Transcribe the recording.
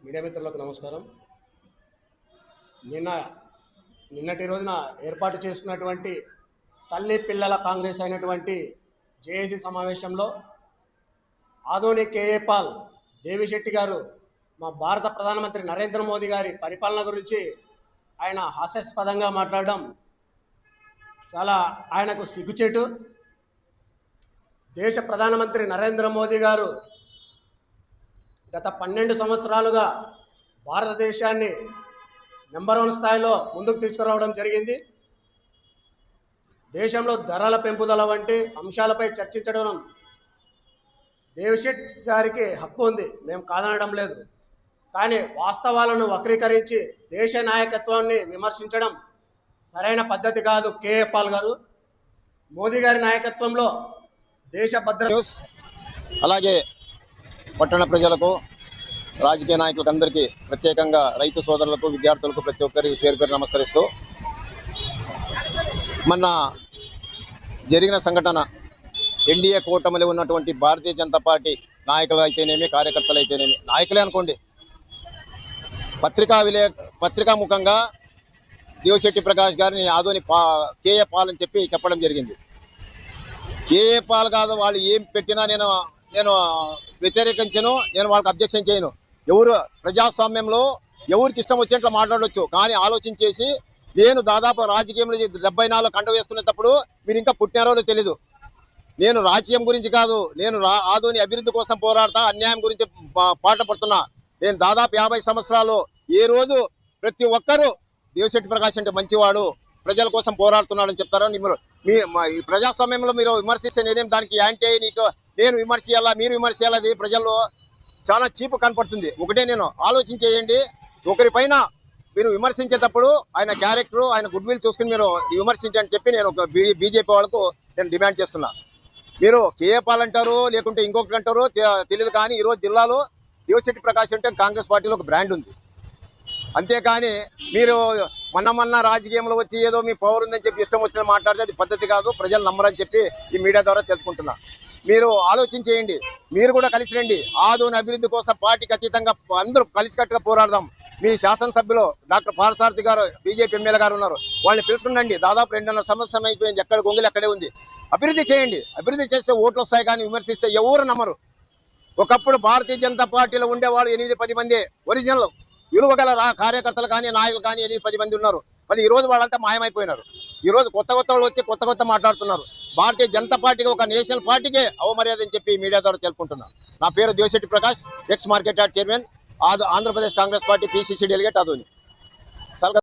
Media మిత్రులకు నమస్కారం. నిన్న నిన్నటి రోజున ఏర్పాటు చేసుకున్నటువంటి తల్లి పిల్లల కాంగ్రెస్ అయినటువంటి జేఏసీ సమావేశంలో ఆదోని కేఏ పాల్ దేవిశెట్టి గారు మా భారత ప్రధానమంత్రి నరేంద్ర మోదీ గారి పరిపాలన గురించి ఆయన హాస్యాస్పదంగా మాట్లాడడం చాలా ఆయనకు సిగ్గుచేటు. దేశ ప్రధానమంత్రి నరేంద్ర మోదీ గారు గత 12 సంవత్సరాలుగా భారతదేశాన్ని నెంబర్ 1 స్థాయిలో ముందుకు తీసుకురావడం జరిగింది. దేశంలో ధరల పెంపుదల వంటి అంశాలపై చర్చించడం దేవిశెట్టి గారికి హక్కు ఉంది, మేము కాదనడం లేదు. కానీ వాస్తవాలను వక్రీకరించి దేశ నాయకత్వాన్ని విమర్శించడం సరైన పద్ధతి కాదు. కేఏ పాల్ గారు, మోదీ గారి నాయకత్వంలో దేశ భద్రత అలాగే పట్టణ ప్రజలకు, రాజకీయ నాయకులకు అందరికీ, ప్రత్యేకంగా రైతు సోదరులకు, విద్యార్థులకు ప్రతి ఒక్కరికి పేరు పేరు నమస్కరిస్తూ, మొన్న జరిగిన సంఘటన ఎన్డీఏ కూటమిలో ఉన్నటువంటి భారతీయ జనతా పార్టీ నాయకులు అయితేనేమి, కార్యకర్తలు అయితేనేమి, నాయకులే అనుకోండి, పత్రికాముఖంగా దేవిశెట్టి ప్రకాష్ గారిని ఆదోని కేఏ పాల్ అని చెప్పడం జరిగింది. కేఏ పాల్ కాదు, వాళ్ళు ఏం పెట్టినా నేను వ్యతిరేకించను, నేను వాళ్ళకి అబ్జెక్షన్ చేయను. ఎవరు ప్రజాస్వామ్యంలో ఎవరికి ఇష్టం వచ్చినట్లు మాట్లాడవచ్చు, కానీ ఆలోచించేసి నేను దాదాపు రాజకీయంలో 74 కండ వేసుకునేటప్పుడు మీరు ఇంకా పుట్టినారో తెలీదు. నేను రాజకీయం గురించి కాదు, నేను ఆదోని అభివృద్ధి కోసం పోరాడతా, అన్యాయం గురించి పాట పడుతున్నా. నేను దాదాపు 50 సంవత్సరాలు ఏ రోజు ప్రతి ఒక్కరూ దేవిశెట్టి ప్రకాష్ అంటే మంచివాడు, ప్రజల కోసం పోరాడుతున్నాడని చెప్తారని మీ ప్రజాస్వామ్యంలో మీరు విమర్శిస్తే నేనేం దానికి యాంటీ నీకు నేను విమర్శియాలా మీరు విమర్శియాలా, అది ప్రజల్లో చాలా చీపు కనపడుతుంది. ఒకటే నేను ఆలోచించేయండి, ఒకరిపైన మీరు విమర్శించేటప్పుడు ఆయన క్యారెక్టర్, ఆయన గుడ్ విల్ చూసుకుని మీరు విమర్శించని చెప్పి నేను ఒక బీజేపీ వాళ్ళకు నేను డిమాండ్ చేస్తున్నా. మీరు కేఏ పాల్ అంటారు, లేకుంటే ఇంకొకటి అంటారు తెలియదు, కానీ ఈరోజు జిల్లాలో దేవిశెట్టి ప్రకాష్ అంటే కాంగ్రెస్ పార్టీలో ఒక బ్రాండ్ ఉంది. అంతేకాని మీరు మొన్న రాజకీయంలో వచ్చి ఏదో మీ పవర్ ఉందని చెప్పి ఇష్టం వచ్చిన మాట్లాడితే అది పద్ధతి కాదు, ప్రజలు నమ్మరని చెప్పి ఈ మీడియా ద్వారా తెలుసుకుంటున్నా. మీరు ఆలోచించేయండి, మీరు కూడా కలిసి రండి. ఆదోని అభివృద్ధి కోసం పార్టీకి అతీతంగా అందరూ కలిసికట్టుగా పోరాడదాం. మీ శాసనసభ్యులు డాక్టర్ పార్థసారథి గారు, బీజేపీ ఎమ్మెల్యే గారు ఉన్నారు, వాళ్ళని పిలుచుకునండి. దాదాపు 2.5 సంవత్సరం అయిపోయింది, ఎక్కడ గొంగులు అక్కడే ఉంది. అభివృద్ధి చేయండి, అభివృద్ధి చేస్తే ఓట్లు వస్తాయి, కానీ విమర్శిస్తే ఎవరు నమ్మరు. ఒకప్పుడు భారతీయ జనతా పార్టీలో ఉండేవాళ్ళు 8-10 మంది ఒరిజినల్ విలువగల కార్యకర్తలు కానీ నాయకులు కానీ 8-10 మంది ఉన్నారు. మళ్ళీ ఈరోజు వాళ్ళంతా మాయమైపోయినారు. ఈరోజు కొత్త వాళ్ళు వచ్చి కొత్త మాట్లాడుతున్నారు. భారతీయ జనతా పార్టీకి, ఒక నేషనల్ పార్టీకే అవమర్యాద అని చెప్పి మీడియా ద్వారా తెలుపుకుంటున్నాను. నా పేరు Devi Shetty Prakash, X market yard chairman, Andhra Pradesh Congress party PCC delegate Adoni.